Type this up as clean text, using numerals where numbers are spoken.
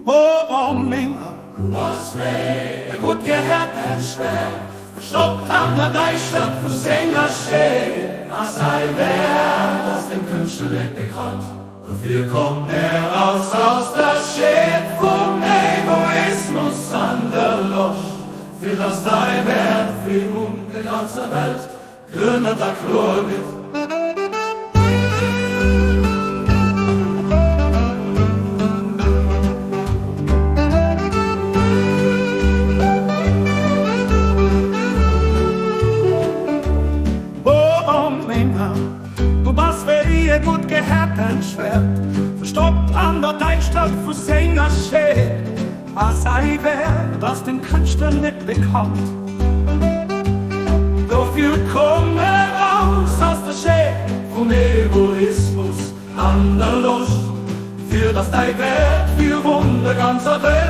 Oh, min was weh, gut gehört ein Schwer. Stoppt an der Deichstadt für Sänger schön. Was sei wer, das dem Künstler nicht bekannt. Und wir kommen heraus aus der Schäd vom Egoismus an der Losch. Für das sei wer, für die ganze Welt, grüner der Chlor mit. Gut gehärten Schwert, verstoppt an der Deichstadt für Sänger steht. Was sei wer, das den Künstler nicht bekannt. Dafür komm heraus aus der Schäd vom Egoismus an der Lust. Für das sei Wert, für Wunder ganzer Welt.